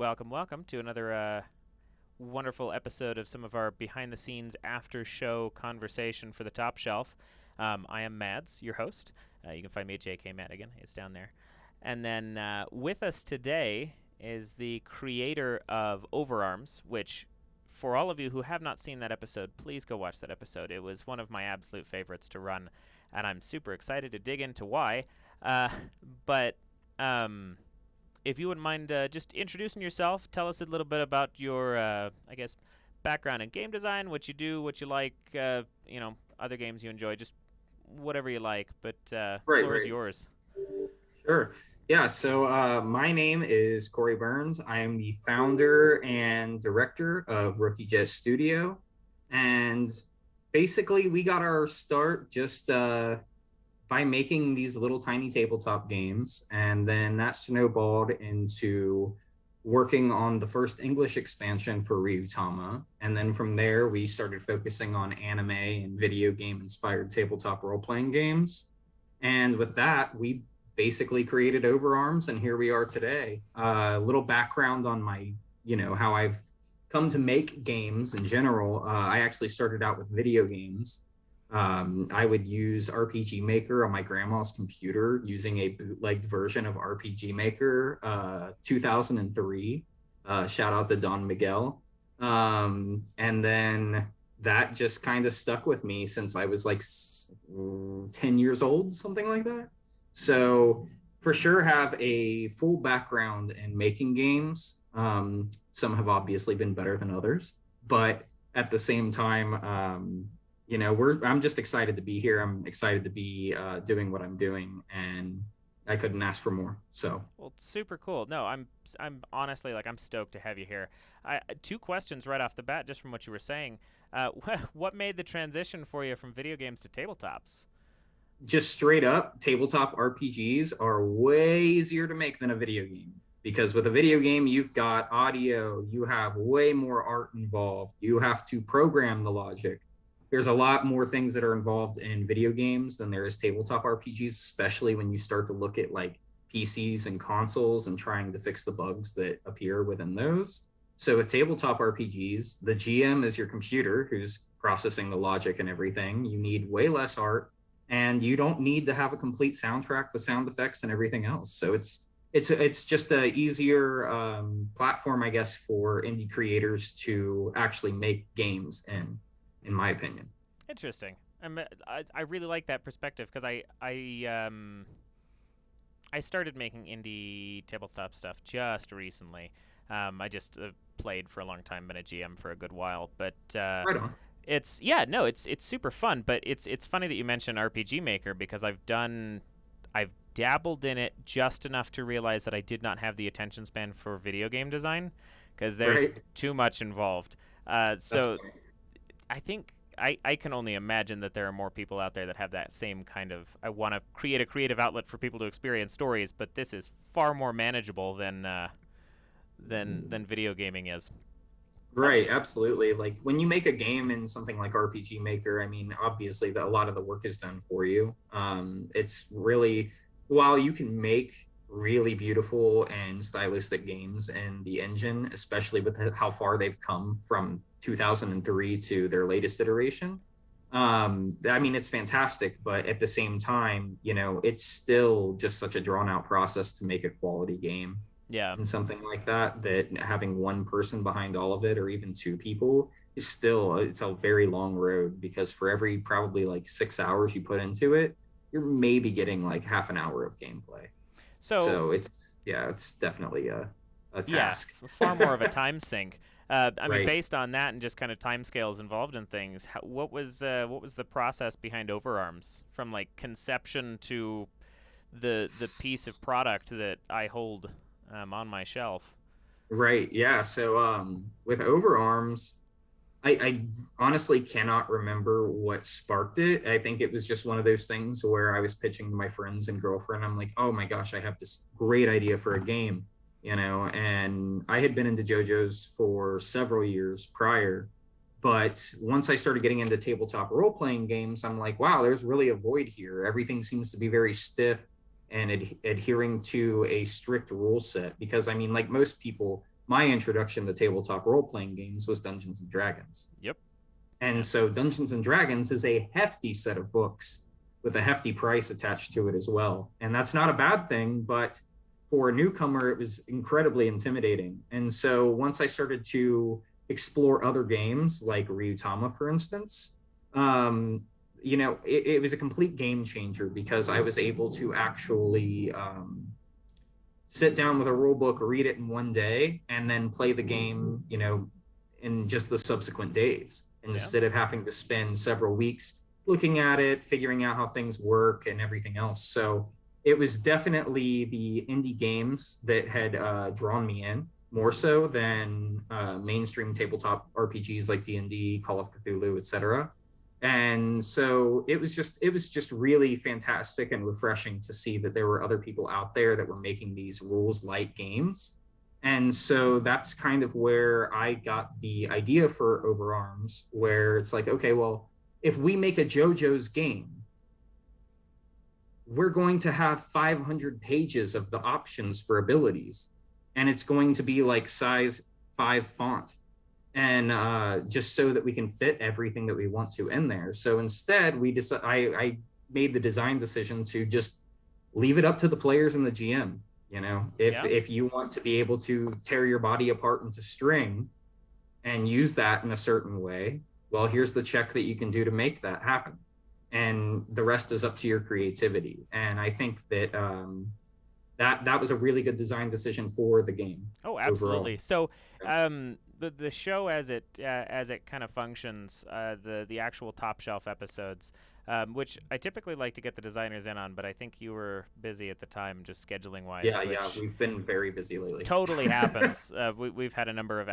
welcome to another wonderful episode of some of our behind the scenes after show conversation for the Top Shelf. I am Mads, your host. You can find me at JK Madigan, it's down there. And then with us today is the creator of Overarms, which, for all of you who have not seen that episode, please go watch that episode. It was one of my absolute favorites to run, and I'm super excited to dig into why. Uh, but. If you wouldn't mind just introducing yourself, tell us a little bit about your, I guess, background in game design, what you do, what you like, other games you enjoy, just whatever you like. But Right, floor is right. yours. Sure. Yeah, so my name is Corey Burns. I am the founder and director of Rookie Jet Studio. And basically, we got our start just by making these little tiny tabletop games. And then that snowballed into working on the first English expansion for Ryutama. And then from there, we started focusing on anime and video game inspired tabletop role playing games. And with that, we basically created Overarms, and here we are today. A little background on my, how I've come to make games in general. I actually started out with video games. I would use RPG Maker on my grandma's computer using a bootlegged version of RPG Maker, 2003. Shout out to Don Miguel. And then that just kind of stuck with me since I was like 10 years old, something like that. So for sure have a full background in making games. Some have obviously been better than others, but at the same time, I'm just excited to be here. I'm excited to be doing what I'm doing, and I couldn't ask for more. So Well, super cool. No, I'm honestly like I'm stoked to have you here. Two questions right off the bat, just from what you were saying. What made the transition for you from video games to tabletops? just straight up, tabletop RPGs are way easier to make than a video game. Because with a video game, you've got audio, you have way more art involved, you have to program the logic. There's a lot more things that are involved in video games than there is tabletop RPGs, especially when you start to look at like PCs and consoles and trying to fix the bugs that appear within those. So with tabletop RPGs, the GM is your computer who's processing the logic and everything. You need way less art, and you don't need to have a complete soundtrack with sound effects and everything else. So it's just a easier platform, I guess, for indie creators to actually make games in my opinion. Interesting. I really like that perspective because I started making indie tabletop stuff just recently. I just played for a long time, been a GM for a good while, but Right on. it's yeah, no, it's super fun. But it's funny that you mentioned RPG Maker because I've dabbled in it just enough to realize that I did not have the attention span for video game design because there's Right. too much involved. That's So I think I can only imagine that there are more people out there that have that same kind of I want to create a creative outlet for people to experience stories, but this is far more manageable than video gaming is. right. Absolutely. Like when you make a game in something like RPG Maker, I mean, obviously a lot of the work is done for you. It's really, while you can make really beautiful and stylistic games in the engine, especially with how far they've come from 2003 to their latest iteration. I mean, it's fantastic, but at the same time, it's still just such a drawn out process to make a quality game Yeah. and something like that, that having one person behind all of it or even two people is still, it's a very long road, because for every probably like 6 hours you put into it, you're maybe getting like half an hour of gameplay. So So it's, yeah, it's definitely a yeah, task. far more of a time sink. I mean, Right. based on that and just kind of time scales involved in things, what was the process behind Overarms from like conception to the piece of product that I hold on my shelf? Right. Yeah. So with Overarms, I honestly cannot remember what sparked it. I think it was just one of those things where I was pitching to my friends and girlfriend. I'm like, oh my gosh, I have this great idea for a game, and I had been into JoJo's for several years prior. But once I started getting into tabletop role playing games, I'm like, wow, there's really a void here. Everything seems to be very stiff and adhering to a strict rule set. Because I mean, like most people, my introduction to tabletop role-playing games was Dungeons and Dragons. Yep. And Yeah. so Dungeons and Dragons is a hefty set of books with a hefty price attached to it as well. And that's not a bad thing, but for a newcomer, it was incredibly intimidating. And so once I started to explore other games like Ryutama, for instance, it was a complete game changer because I was able to actually sit down with a rule book, read it in one day, and then play the game, in just the subsequent days instead of having to spend several weeks looking at it, figuring out how things work and everything else. So it was definitely the indie games that had drawn me in more so than mainstream tabletop RPGs like D&D, Call of Cthulhu, etc. And so it was just really fantastic and refreshing to see that there were other people out there that were making these rules light games. And so that's kind of where I got the idea for Overarms, where it's like, okay, well, if we make a JoJo's game, we're going to have 500 pages of the options for abilities, and it's going to be like size 5 font, and just so that we can fit everything that we want to in there. So instead, I made the design decision to just leave it up to the players and the GM. If you want to be able to tear your body apart into string and use that in a certain way, well, here's the check that you can do to make that happen, and the rest is up to your creativity. And I think that that was a really good design decision for the game. Oh, absolutely. Overall. So, the show as it kind of functions, the actual top shelf episodes, which I typically like to get the designers in on, but I think you were busy at the time, just scheduling wise. Yeah, we've been very busy lately. Totally happens. We've had a number of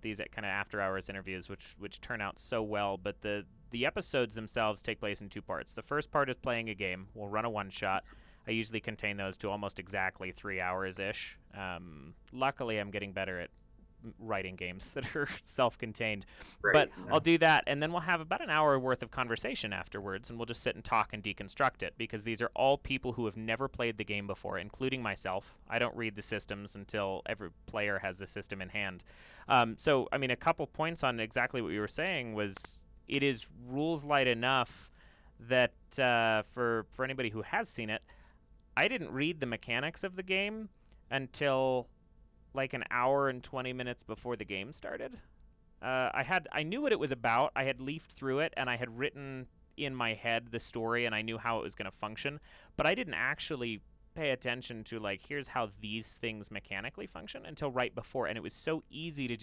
these kind of after hours interviews, which turn out so well. But the episodes themselves take place in two parts. The first part is playing a game. We'll run a one shot. I usually contain those to almost exactly 3 hours ish. Luckily, I'm getting better at writing games that are self-contained. Right, But yeah. I'll do that, and then we'll have about an hour worth of conversation afterwards, and we'll just sit and talk and deconstruct it, because these are all people who have never played the game before, including myself. I don't read the systems until every player has the system in hand. So, I mean, a couple points on exactly what you were saying was it is rules light enough that for anybody who has seen it, I didn't read the mechanics of the game until like an hour and 20 minutes before the game started. I knew what it was about. I had leafed through it, and I had written in my head the story, and I knew how it was going to function. But I didn't actually pay attention to, like, here's how these things mechanically function until right before. And it was so easy to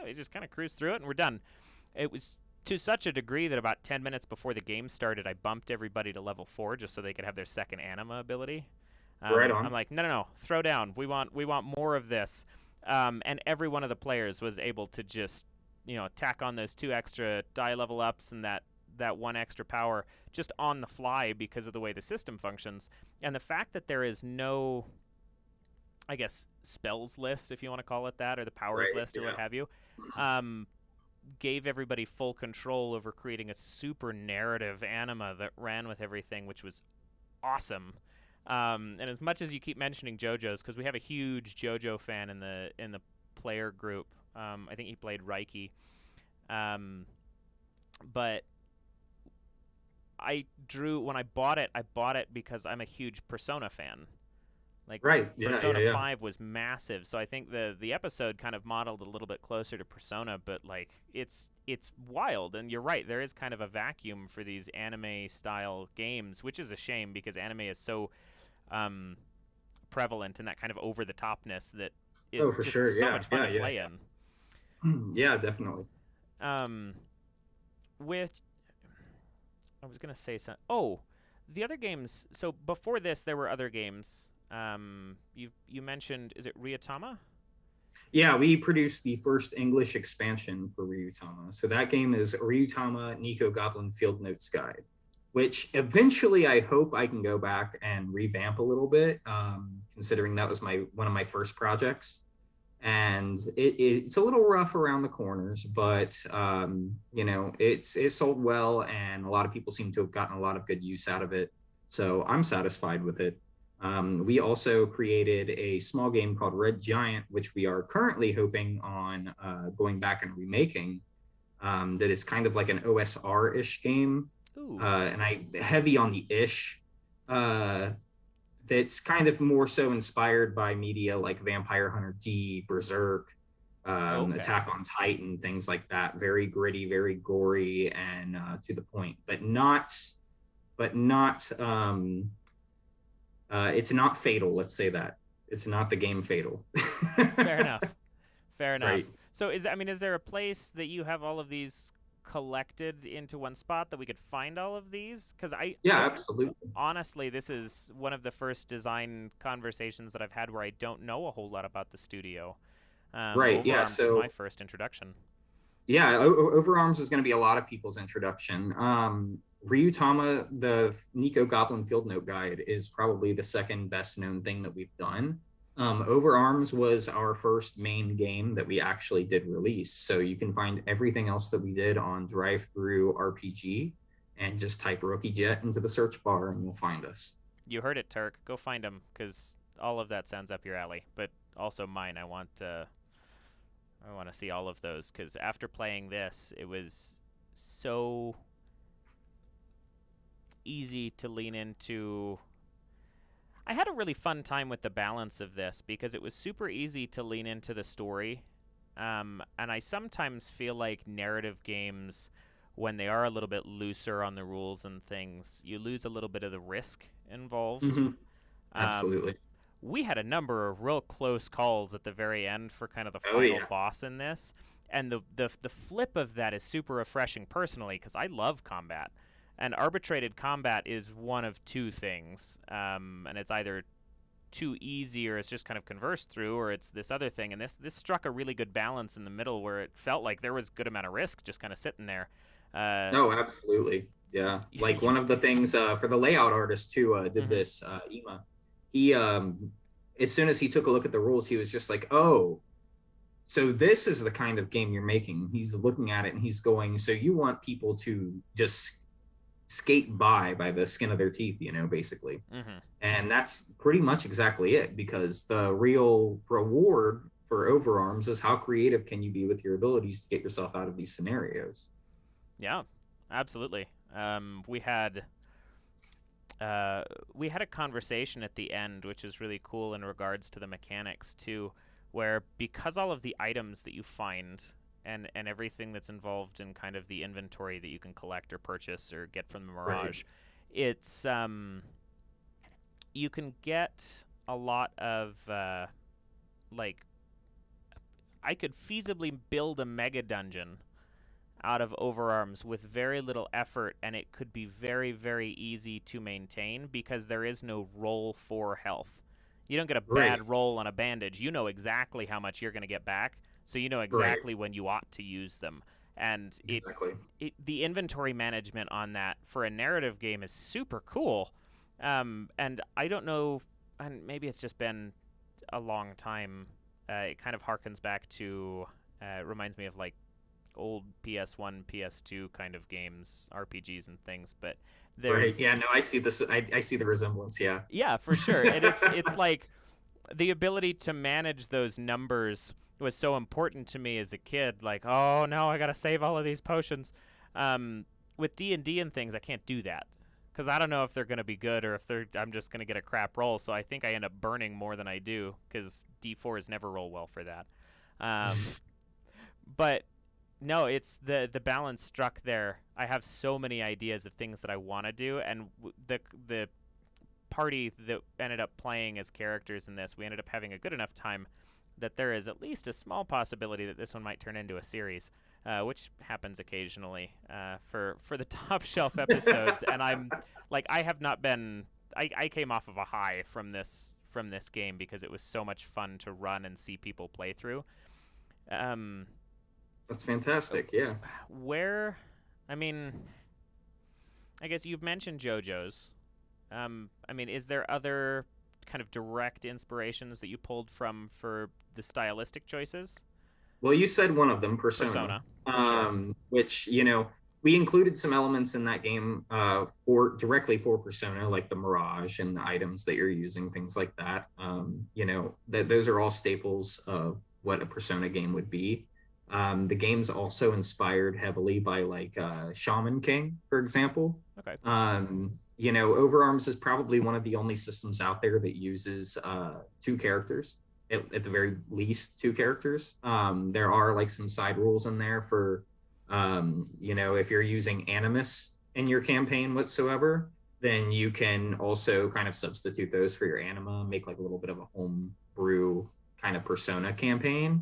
we just kind of cruise through it, and we're done. It was to such a degree that about 10 minutes before the game started, I bumped everybody to level 4 just so they could have their second anima ability. Right on. I'm like, no, throw down. We want more of this. And every one of the players was able to just, tack on those 2 extra die level ups and that 1 extra power just on the fly because of the way the system functions. And the fact that there is no, I guess, spells list, if you want to call it that, or the powers list or what have you, gave everybody full control over creating a super narrative anima that ran with everything, which was awesome. And as much as you keep mentioning JoJo's, because we have a huge JoJo fan in the player group. I think he played Reiki. But when I bought it because I'm a huge Persona fan. Like, right. Persona 5 was massive, so I think the episode kind of modeled a little bit closer to Persona, but like it's wild. And you're right, there is kind of a vacuum for these anime style games, which is a shame because anime is so prevalent in that kind of over the topness that is for just sure. so much fun to play in. Yeah, definitely. With I was gonna say something. Oh, the other games. So before this, there were other games. You mentioned, is it Ryutama? Yeah, we produced the first English expansion for Ryutama. So that game is Ryutama Nico Goblin Field Notes Guide, which eventually I hope I can go back and revamp a little bit, considering that was one of my first projects. And it's a little rough around the corners, but it sold well, and a lot of people seem to have gotten a lot of good use out of it. So I'm satisfied with it. We also created a small game called Red Giant, which we are currently hoping on going back and remaking. That is kind of like an OSR-ish game, Ooh. and I heavy on the ish. Uh, that's kind of more so inspired by media like Vampire Hunter D, Berserk, Okay. Attack on Titan, things like that. Very gritty, very gory, and to the point, but not. It's not Fatal. Let's say that it's not the game Fatal. Fair enough. Fair enough. Right. So is there a place that you have all of these collected into one spot that we could find all of these? Because Yeah, I absolutely. honestly, this is one of the first design conversations that I've had where I don't know a whole lot about the studio. Right. Yeah. Overarms is my So first introduction. yeah, Overarms is going to be a lot of people's introduction. Ryutama, the Nico Goblin Field Note Guide, is probably the second best known thing that we've done. Overarms was our first main game that we actually did release. So you can find everything else that we did on Drive Through RPG and just type Rookie Jet into the search bar and you'll find us. You heard it, Turk. Go find them because all of that sounds up your alley. But also mine. I want to see all of those because after playing this, it was so easy to lean into. I had a really fun time with the balance of this because it was super easy to lean into the story. And I sometimes feel like narrative games, when they are a little bit looser on the rules and things, you lose a little bit of the risk involved. Mm-hmm. Um, Absolutely. we had a number of real close calls at the very end for kind of the Oh final yeah. boss in this, and the flip of that is super refreshing personally because I love combat, and arbitrated combat is one of two things, and it's either too easy or it's just kind of conversed through or it's this other thing, and this struck a really good balance in the middle where it felt like there was a good amount of risk just kind of sitting there. uh, No, absolutely. Yeah. Like you, one of the things for the layout artist who did mhm. this, Ema, he, as soon as he took a look at the rules, he was just like, oh, so this is the kind of game you're making. He's looking at it and he's going, so you want people to just skate by the skin of their teeth, basically. Mhm. And that's pretty much exactly it because the real reward for overarms is how creative can you be with your abilities to get yourself out of these scenarios. Yeah, absolutely. Uh, we had a conversation at the end, which is really cool in regards to the mechanics too, where because all of the items that you find and everything that's involved in kind of the inventory that you can collect or purchase or get from the Right. Mirage, it's you can get a lot of like I could feasibly build a mega dungeon out of overarms with very little effort, and it could be very, very easy to maintain because there is no roll for health. You don't get a Right. bad roll on a bandage. You know exactly how much you're going to get back, so you know Right. exactly when you ought to use them. And Exactly. the inventory management on that for a narrative game is super cool. And I don't know, and maybe it's just been a long time. It kind of harkens back to, reminds me of like old PS1, PS2 kind of games, RPGs and things, but Right. Yeah. there's No, I see this. I see the resemblance. Yeah. yeah, for sure. And it's like the ability to manage those numbers was so important to me as a kid. Like, oh no, I gotta save all of these potions. With D&D and things, I can't do that because I don't know if they're gonna be good or if I'm just gonna get a crap roll. So I think I end up burning more than I do because D4s never roll well for that. Um, but no, it's the balance struck there. I have so many ideas of things that I want to do, and the party that ended up playing as characters in this, we ended up having a good enough time that there is at least a small possibility that this one might turn into a series, which happens occasionally for the top shelf episodes. And I'm like, I have not been. I came off of a high from this game because it was so much fun to run and see people play through. Um, That's fantastic. Yeah. where, I mean, I guess you've mentioned JoJo's. I mean, is there other kind of direct inspirations that you pulled from for the stylistic choices? Well, you said one of them, Persona, Persona, for sure. which. we included some elements in that game for directly for Persona, like the Mirage and the items that you're using, things like that. Those are all staples of what a Persona game would be. The game's also inspired heavily by like Shaman King, for example. Okay. Overarms is probably one of the only systems out there that uses two characters, at the very least two characters. There are like some side rules in there for if you're using Animus in your campaign whatsoever, then you can also kind of substitute those for your anima, make like a little bit of a home brew kind of Persona campaign.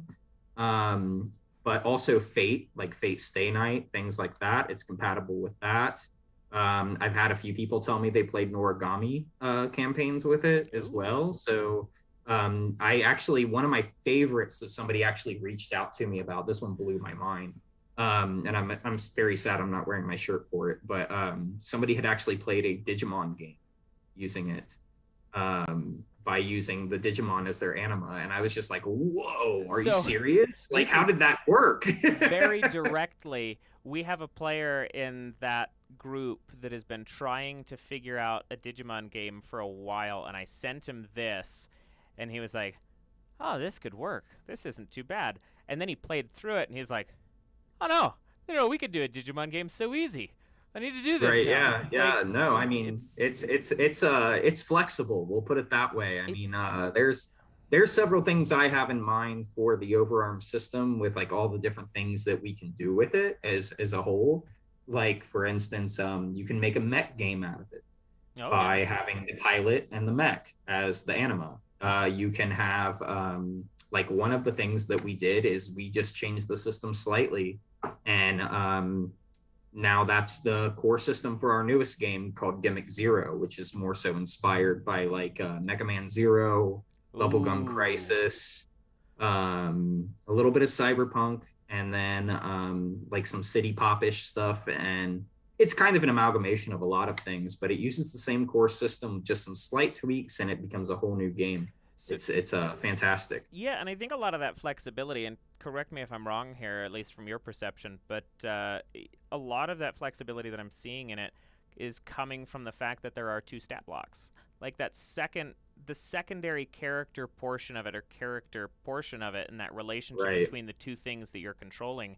But also Fate, like Fate Stay Night, things like that. It's compatible with that. I've had a few people tell me they played Noragami campaigns with it as well. So one of my favorites that somebody actually reached out to me about, this one blew my mind. And I'm very sad I'm not wearing my shirt for it, but somebody had actually played a Digimon game using it, by using the Digimon as their anima, and I was just like, whoa, are you serious? Like, how did that work? Very directly, we have a player in that group that has been trying to figure out a Digimon game for a while, and I sent him this, and he was like, oh, this could work. This isn't too bad. And then he played through it, and he's like, oh no, we could do a Digimon game so easy. I need to do this. Right? Now. Yeah. Like, no, I mean, it's flexible. We'll put it that way. I mean, there's several things I have in mind for the overarm system with like all the different things that we can do with it as a whole. Like for instance, you can make a mech game out of it by having the pilot and the mech as the anima. You can have like one of the things that we did is we just changed the system slightly, and now that's the core system for our newest game called Gimmick Zero, which is more so inspired by like Mega Man Zero, Bubblegum Crisis, a little bit of Cyberpunk, and then like some city pop-ish stuff. And it's kind of an amalgamation of a lot of things, but it uses the same core system, just some slight tweaks, and it becomes a whole new game. It's fantastic. Yeah, and I think a lot of that flexibility, and correct me if I'm wrong here, at least from your perception, but a lot of that flexibility that I'm seeing in it is coming from the fact that there are two stat blocks. Like the secondary character portion of it, or character portion of it, and that relationship between the two things that you're controlling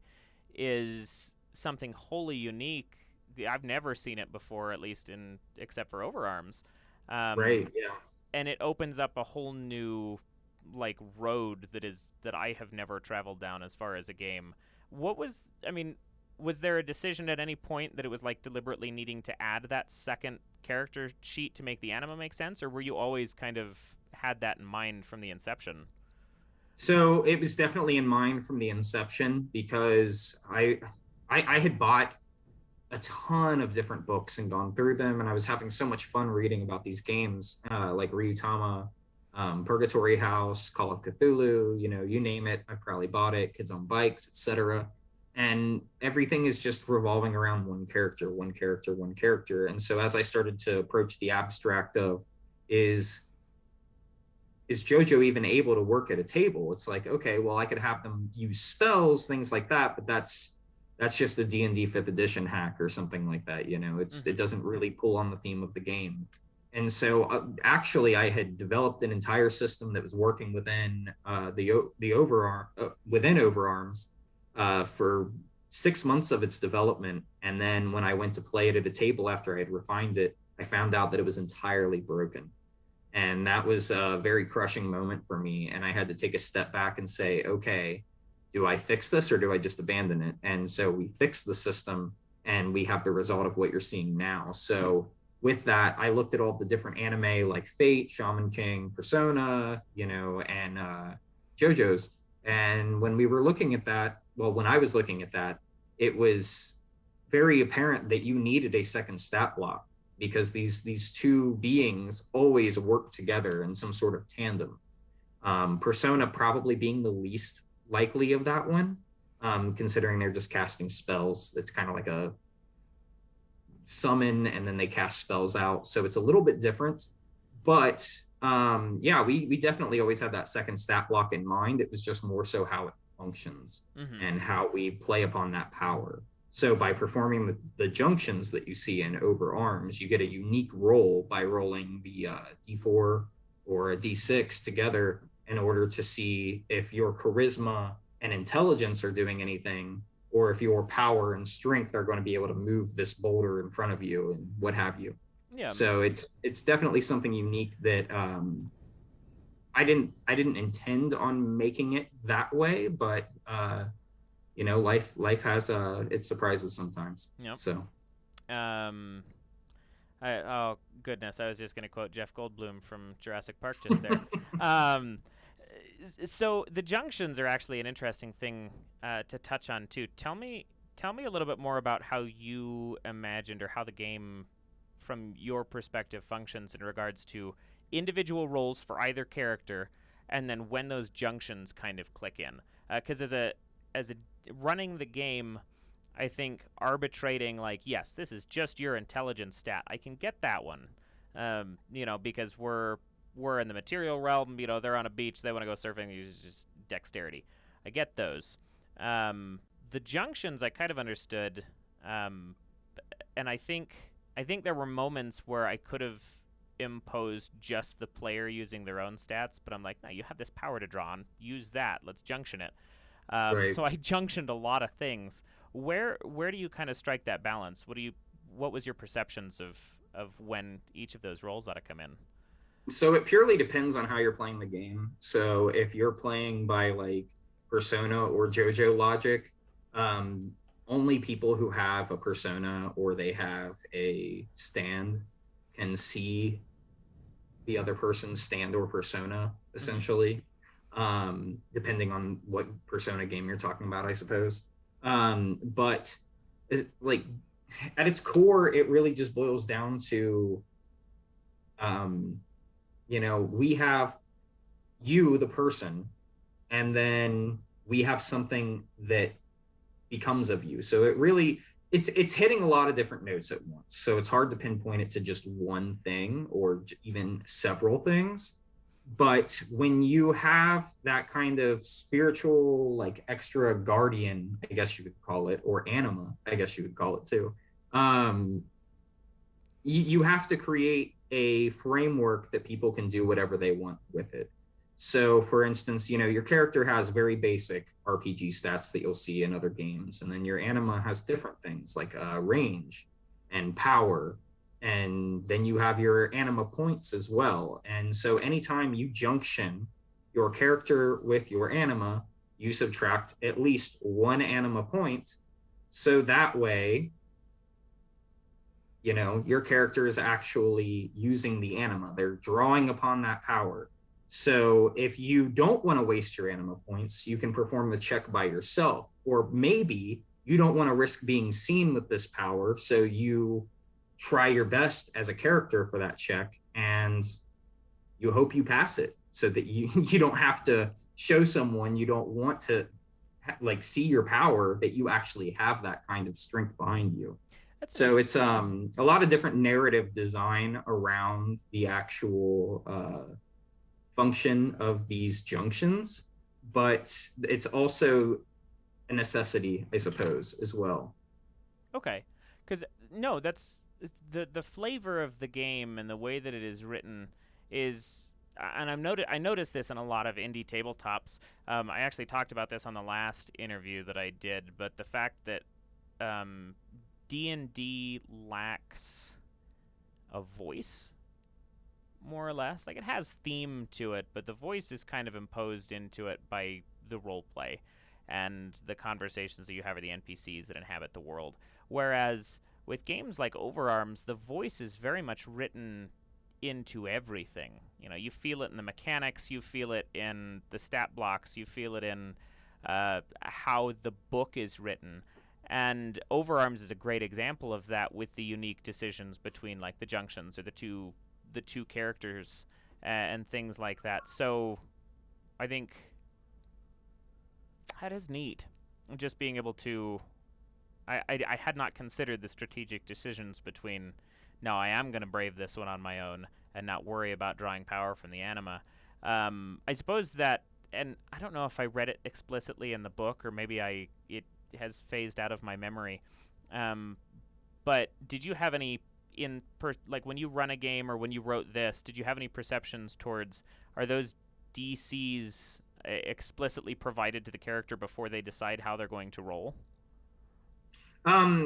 is something wholly unique. I've never seen it before, at least except for Overarms. Yeah. And it opens up a whole new like road that I have never traveled down as far as a game. Was there a decision at any point that it was like deliberately needing to add that second character sheet to make the anima make sense, or were you always kind of had that in mind from the inception? So it was definitely in mind from the inception, because I had bought a ton of different books and gone through them, and I was having so much fun reading about these games, like Ryutama, Purgatory House, Call of Cthulhu, you name it, I probably bought it, Kids on Bikes, etc. And everything is just revolving around one character. And so as I started to approach the abstract of, is JoJo even able to work at a table? It's like, okay, well, I could have them use spells, things like that, but that's just a D&D 5th edition hack or something like that. It doesn't really pull on the theme of the game. And so actually I had developed an entire system that was working within within Overarms for 6 months of its development. And then when I went to play it at a table after I had refined it, I found out that it was entirely broken. And that was a very crushing moment for me. And I had to take a step back and say, okay, do I fix this or do I just abandon it? And so we fixed the system, and we have the result of what you're seeing now. So with that, I looked at all the different anime like Fate, Shaman King, Persona, and JoJo's. And when we were looking at that, when I was looking at that, it was very apparent that you needed a second stat block, because these two beings always work together in some sort of tandem. Persona probably being the least likely of that one, considering they're just casting spells. It's kind of like a summon and then they cast spells out, so it's a little bit different. But we definitely always had that second stat block in mind. It was just more so how it functions and how we play upon that power. So by performing the junctions that you see in overarms, you get a unique roll by rolling the d4 or a d6 together in order to see if your charisma and intelligence are doing anything, or if your power and strength are going to be able to move this boulder in front of you and what have you. Yeah. So it's definitely something unique that I didn't intend on making it that way, but life has its surprises sometimes. Yep. So Um, oh goodness, I was just going to quote Jeff Goldblum from Jurassic Park just there. Um, so the junctions are actually an interesting thing to touch on too. Tell me a little bit more about how you imagined or how the game, from your perspective, functions in regards to individual roles for either character, and then when those junctions kind of click in. Because as a running the game, I think arbitrating like, yes, this is just your intelligence stat. I can get that one, because we're in the material realm. They're on a beach. They want to go surfing. Use just dexterity. I get those. The junctions I kind of understood, um, and I think there were moments where I could have imposed just the player using their own stats, but I'm like, no, you have this power to draw on. Use that. Let's junction it. right. So I junctioned a lot of things. Where do you kind of strike that balance? What was your perceptions of when each of those roles ought to come in? So it purely depends on how you're playing the game. So if you're playing by like persona or JoJo logic, um, only people who have a persona or they have a stand can see the other person's stand or persona, Hmm. essentially, depending on what persona game you're talking about, I suppose. But like at its core, it really just boils down to, um, we have you, the person, and then we have something that becomes of you. So it's hitting a lot of different notes at once. So it's hard to pinpoint it to just one thing or even several things. But when you have that kind of spiritual, like extra guardian, I guess you could call it, or anima, I guess you could call it too, um, you have to create a framework that people can do whatever they want with it. So, for instance, your character has very basic RPG stats that you'll see in other games, and then your anima has different things like range and power, and then you have your anima points as well. And so, anytime you junction your character with your anima, you subtract at least one anima point. So that way, your character is actually using the anima. They're drawing upon that power. So if you don't want to waste your anima points, you can perform the check by yourself. Or maybe you don't want to risk being seen with this power, so you try your best as a character for that check and you hope you pass it so that you you don't have to show someone you don't want to like see your power, that you actually have that kind of strength behind you. That's an So it's a lot of different narrative design around the actual function of these junctions, but it's also a necessity, I suppose, as well. Okay, because no, that's the flavor of the game and the way that it is written is, and I noticed this in a lot of indie tabletops. I actually talked about this on the last interview that I did, but the fact that um, D&D lacks a voice, more or less. Like, it has theme to it, but the voice is kind of imposed into it by the role play and the conversations that you have with the NPCs that inhabit the world. Whereas with games like Overarms, the voice is very much written into everything. You feel it in the mechanics, you feel it in the stat blocks, you feel it in how the book is written. And Overarms is a great example of that, with the unique decisions between like the junctions or the two characters and things like that. So I think that is neat. Just being able to, I had not considered the strategic decisions between, no, I am going to brave this one on my own and not worry about drawing power from the anima. I suppose that, and I don't know if I read it explicitly in the book or maybe it has phased out of my memory. Um, but did you have any like when you run a game or when you wrote this, did you have any perceptions towards are those DCs explicitly provided to the character before they decide how they're going to roll?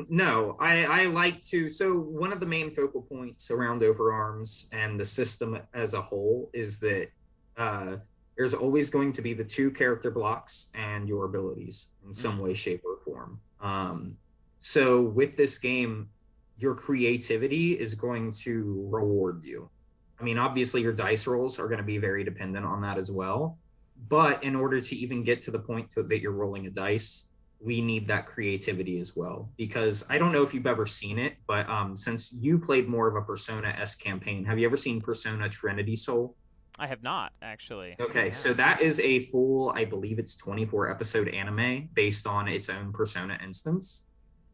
No, I like to. So one of the main focal points around Overarms and the system as a whole is that uh, there's always going to be the two character blocks and your abilities in some Mm-hmm. way, shape, or form. So with this game, your creativity is going to reward you. I mean, obviously, your dice rolls are going to be very dependent on that as well. But in order to even get to the point that you're rolling a dice, we need that creativity as well. Because I don't know if you've ever seen it, but since you played more of a Persona S campaign, have you ever seen Persona Trinity Soul? I have not actually. What is Okay, so that? that is a full, I believe it's 24 episode anime based on its own Persona instance.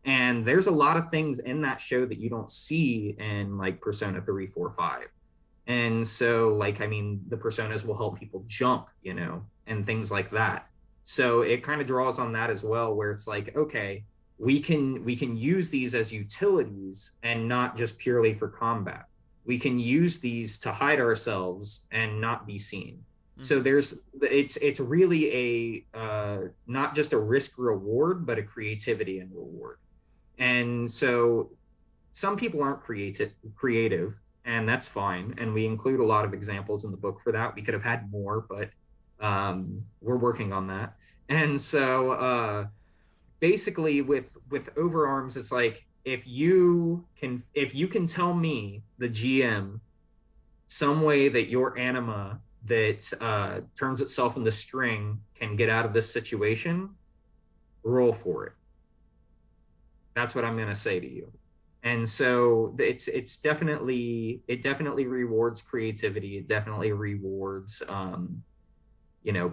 And there's a lot of things in that show that you don't see in like Persona 3, 4, 5. And so, like, I mean, the personas will help people jump, and things like that. So it kind of draws on that as well, where it's like, okay, we can use these as utilities and not just purely for combat. We can use these to hide ourselves and not be seen. So Mm-hmm. it's really a not just a risk reward, but a creativity and reward. And so some people aren't creative, and that's fine. And we include a lot of examples in the book for that. We could have had more, but we're working on that. And so basically, with overarms, it's like if you can tell me the GM some way that your anima that turns itself into string can get out of this situation, roll for it. That's what I'm going to say to you. And so it definitely rewards creativity. It definitely rewards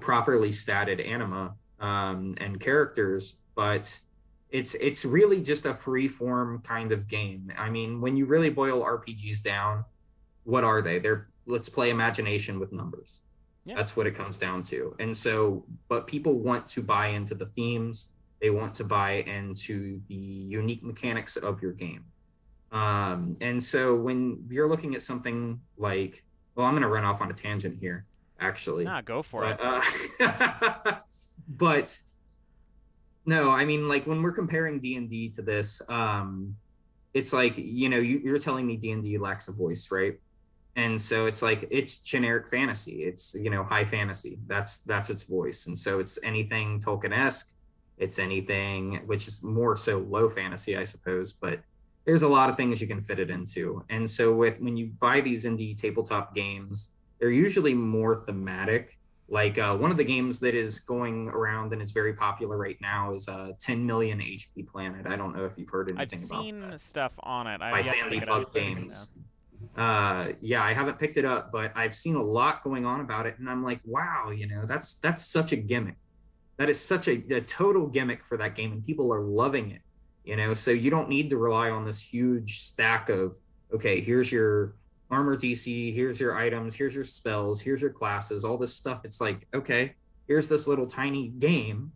properly statted anima and characters, but it's really just a free form kind of game. I mean, when you really boil RPGs down, what are they? They're let's play imagination with numbers. Yeah. That's what it comes down to. And so, but people want to buy into the themes. They want to buy into the unique mechanics of your game. And so when you're looking at something like, well, I'm going to run off on a tangent here, actually, Nah, go for it. but but no, I mean, like when we're comparing D&D to this, it's like you're telling me D&D lacks a voice, right? And so it's like it's generic fantasy. It's high fantasy. That's its voice. And so it's anything Tolkien-esque. It's anything which is more so low fantasy, I suppose. But there's a lot of things you can fit it into. And so when you buy these indie tabletop games, they're usually more thematic. Like one of the games that is going around and is very popular right now is 10 Million HP Planet. I don't know if you've heard I've anything about seen that stuff on it. I've by yet to Sandy pick it up. Bug Yeah. Games. Yeah, I haven't picked it up, but I've seen a lot going on about it, and I'm like, wow, that's such a gimmick. That is such a total gimmick for that game, and people are loving it. So you don't need to rely on this huge stack of okay, here's your armor DC, here's your items, here's your spells, here's your classes, all this stuff. It's like, okay, here's this little tiny game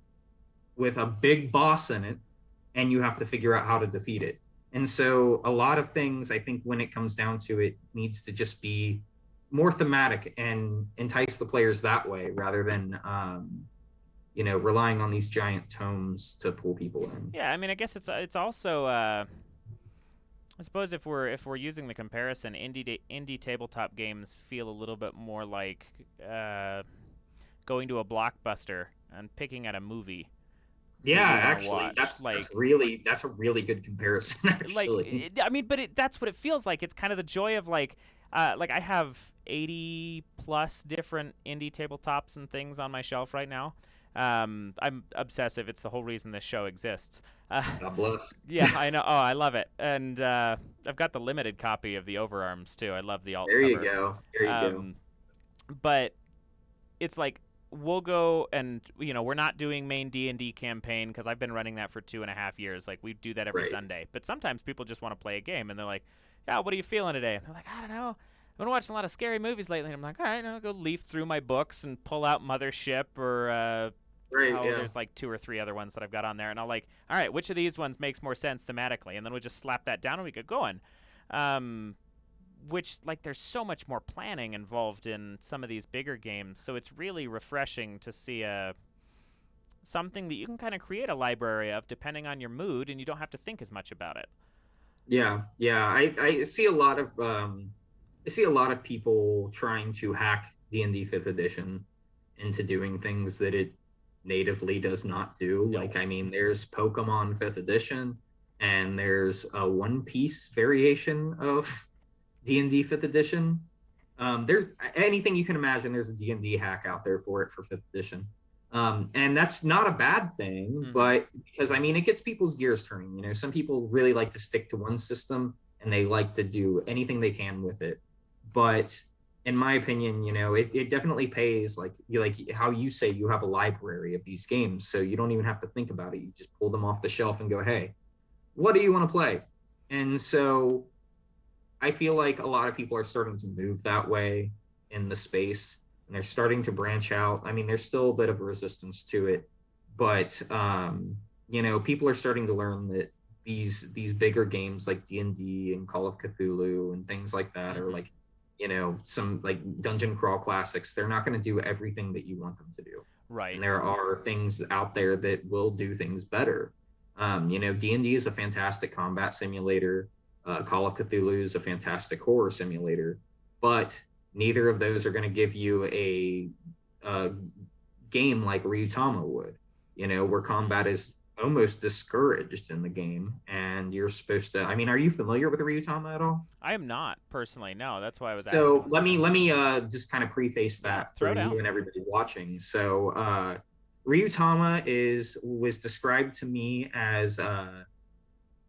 with a big boss in it, and you have to figure out how to defeat it. And so a lot of things, I think, when it comes down to it, needs to just be more thematic and entice the players that way rather than relying on these giant tomes to pull people in. Yeah, I mean, I guess it's also I suppose if we're using the comparison, indie tabletop games feel a little bit more like uh, going to a blockbuster and picking at a movie Yeah, that you want to actually, watch. that's a really good comparison. Actually, I mean, but that's what it feels like. It's kind of the joy of like I have 80 plus different indie tabletops and things on my shelf right now. I'm obsessive. It's the whole reason this show exists. Uh, God bless. yeah, I know. Oh, I love it. And I've got the limited copy of the Overarms too. I love the alt There you cover. go. There you go. Um, but it's like we'll go and we're not doing main D&D campaign because I've been running that for 2.5 years. Like we do that every Right. Sunday. But sometimes people just want to play a game and they're like, yeah, what are you feeling today? And they're like, I don't know. I've been watching a lot of scary movies lately. And I'm like, all right, I'll go leaf through my books and pull out Mothership or Right. oh, Yeah. there's like 2 or 3 other ones that I've got on there, and I'll like, all right, which of these ones makes more sense thematically, and then we just slap that down and we get going. Um, which like there's so much more planning involved in some of these bigger games, so it's really refreshing to see a something that you can kind of create a library of depending on your mood, and you don't have to think as much about it. Yeah. Yeah. I see a lot of I see a lot of people trying to hack D&D fifth edition into doing things that it natively does not do. No. Like, I mean, there's Pokemon fifth edition, and there's a One Piece variation of D&D fifth edition. There's anything you can imagine. There's a D&D hack out there for it for fifth edition. And that's not a bad thing, Mm-hmm. but because I mean, it gets people's gears turning. You know, some people really like to stick to one system and they like to do anything they can with it. But in my opinion, you know, it definitely pays. Like how you say you have a library of these games, so you don't even have to think about it. You just pull them off the shelf and go, hey, what do you want to play? And so I feel like a lot of people are starting to move that way in the space, and they're starting to branch out. I mean, there's still a bit of resistance to it, but you know, people are starting to learn that these bigger games like D&D and Call of Cthulhu and things like that are Mm-hmm. like, you know, some like dungeon crawl classics. They're not going to do everything that you want them to do, Right. and there are things out there that will do things better. You know, D&D is a fantastic combat simulator. Call of Cthulhu is a fantastic horror simulator, but neither of those are going to give you a game like Ryutama would, you know, where combat Mm. is almost discouraged in the game. And you're supposed to, I mean, are you familiar with Ryutama at all? I am not personally. No, that's why I was So asking. let me just kind of preface Yeah, that throw for down. you and everybody watching. So Ryutama is was described to me as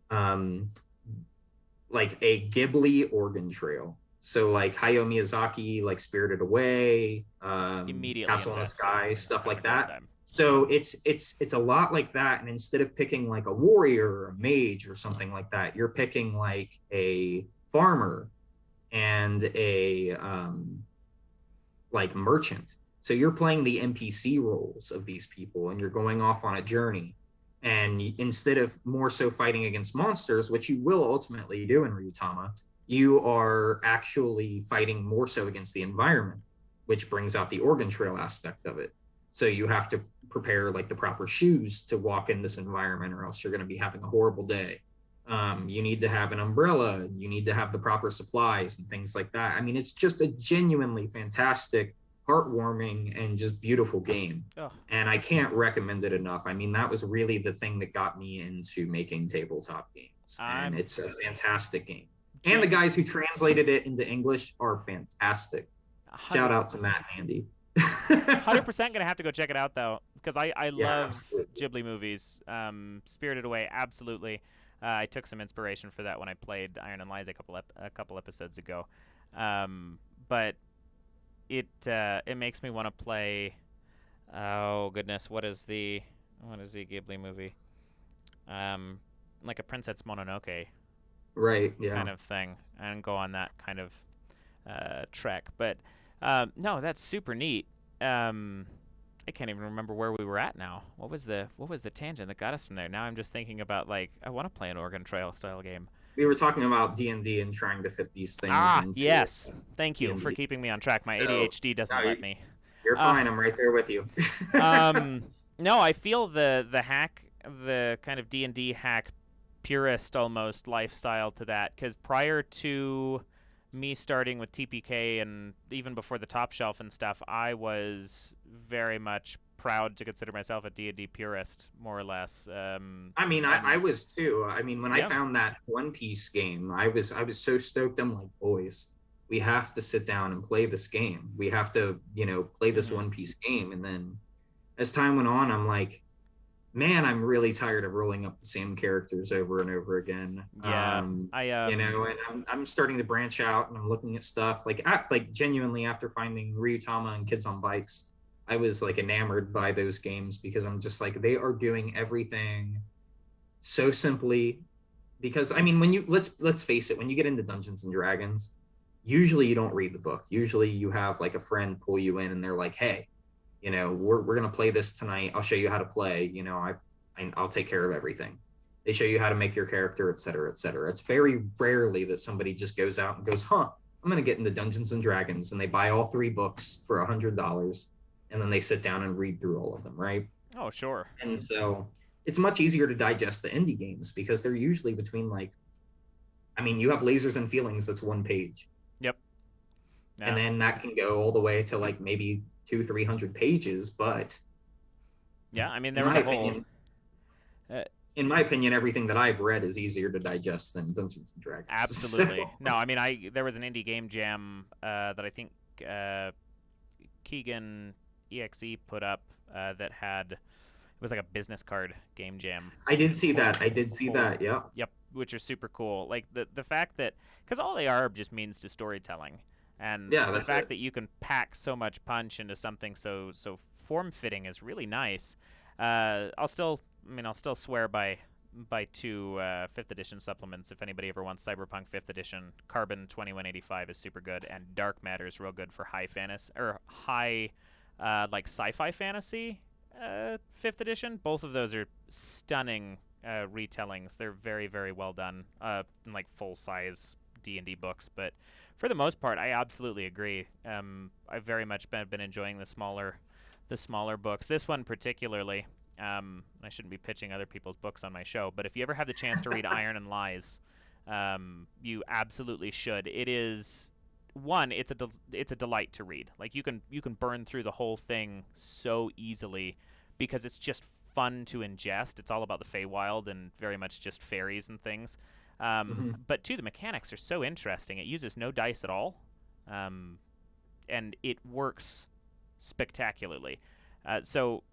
um, like a Ghibli organ trail. So like Hayao Miyazaki, like Spirited Away, Immediately Castle in the invested. Sky, stuff Having a like great that. time. So it's a lot like that. And instead of picking like a warrior or a mage or something like that, you're picking like a farmer and a like merchant. So you're playing the NPC roles of these people and you're going off on a journey. And instead of more so fighting against monsters, which you will ultimately do in Ryutama, you are actually fighting more so against the environment, which brings out the organ trail aspect of it. So you have to prepare like the proper shoes to walk in this environment, or else you're going to be having a horrible day. You need to have an umbrella, you need to have the proper supplies and things like that. I mean, it's just a genuinely fantastic, heartwarming, and just beautiful game. Oh, And I can't recommend it enough. I mean, that was really the thing that got me into making tabletop games. And I'm it's a fantastic game. And the gen guys who translated it into English are fantastic. Shout 100 out to Matt and Andy. 100% gonna have to go check it out though, because I Yeah, love absolutely. Ghibli movies. Spirited Away, absolutely. I took some inspiration for that when I played Iron and Lies a couple episodes ago. But it makes me want to play. Oh goodness, what is the Ghibli movie? Um, like a Princess Mononoke Right. Yeah. kind of thing, and go on that kind of trek. But no, that's super neat. Um, I can't even remember where we were at now. What was the tangent that got us from there? Now I'm just thinking about like I want to play an Oregon Trail style game. We were talking about D&D and trying to fit these things Ah, into yes. Thank you for D&D. keeping me on track. My So ADHD doesn't no, let me. you're Uh, fine. I'm right there with you. um, no, I feel the hack, the kind of D&D hack purist almost lifestyle to that, because prior to me starting with TPK and even before the top shelf and stuff, I was very much proud to consider myself a D&D purist, more or less. I mean, I And was too. I mean, when I yeah, found that One Piece game, I was so stoked. I'm like, boys, we have to sit down and play this game. We have to, you know, play this hmm One Piece game. And then as time went on, I'm like, man, I'm really tired of rolling up the same characters over and over again. yeah, I You know, and I'm starting to branch out and I'm looking at stuff like genuinely after finding Ryutama and Kids on Bikes, I was like enamored by those games because I'm just like they are doing everything so simply. Because I mean, when you let's face it, when you get into Dungeons and Dragons, usually you don't read the book. Usually you have like a friend pull you in and they're like, hey, we're gonna play this tonight. I'll show you how to play. I'll take care of everything. They show you how to make your character, et cetera, et cetera. It's very rarely that somebody just goes out and goes, huh, I'm gonna get into Dungeons and Dragons, and they buy all 3 books for $100, and then they sit down and read through all of them, right? Oh, sure. And so it's much easier to digest the indie games because they're usually between like, I mean, you have Lasers and Feelings that's 1 page, Yep. and Yeah. then that can go all the way to like maybe 200-300 pages. But Yeah. I mean, in there was my a whole. opinion, Uh, everything that I've read is easier to digest than Dungeons and Dragons. Absolutely. So, No, I mean, there was an indie game jam that I think Keegan EXE put up that had, it was like a business card game jam. I did see Whole, that. I did see whole, that. Yeah. yep, which are super cool. Like the fact that, because all they are just means to storytelling, and Yeah, the that's fact it. that you can pack so much punch into something so form fitting is really nice. I'll still swear by 2 fifth edition supplements. If anybody ever wants Cyberpunk 5th edition, Carbon 2185 is super good, and Dark Matter is real good for high fantasy or high like sci-fi fantasy 5th edition. Both of those are stunning retellings. They're very very well done, like full size D&D books. But for the most part, I absolutely agree. I've very much been enjoying the smaller books. This one particularly. I shouldn't be pitching other people's books on my show, but if you ever have the chance to read Iron and Lies, you absolutely should. It is one, it's a delight to read. Like you can burn through the whole thing so easily because it's just fun to ingest. It's all about the Feywild and very much just fairies and things. Mhm. But two, the mechanics are so interesting. It uses no dice at all, um, and it works spectacularly. So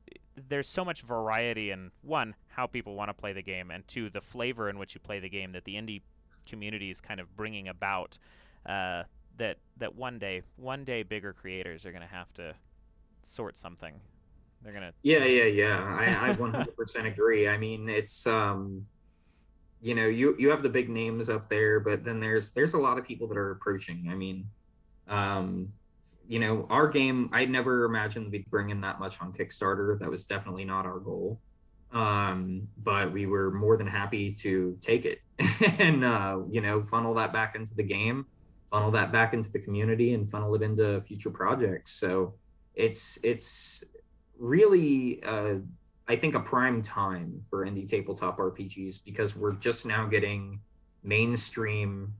there's so much variety in one, how people want to play the game, and two, the flavor in which you play the game that the indie community is kind of bringing about. That one day bigger creators are going to have to sort something. They're going Yeah, yeah, yeah. I to. 100% agree. I mean, it's you have the big names up there, but then there's a lot of people that are approaching. I mean, um, our game, I never imagined we'd bring in that much on Kickstarter. That was definitely not our goal. But we were more than happy to take it and funnel that back into the game, funnel that back into the community, and funnel it into future projects. So it's really I think a prime time for indie tabletop RPGs because we're just now getting mainstream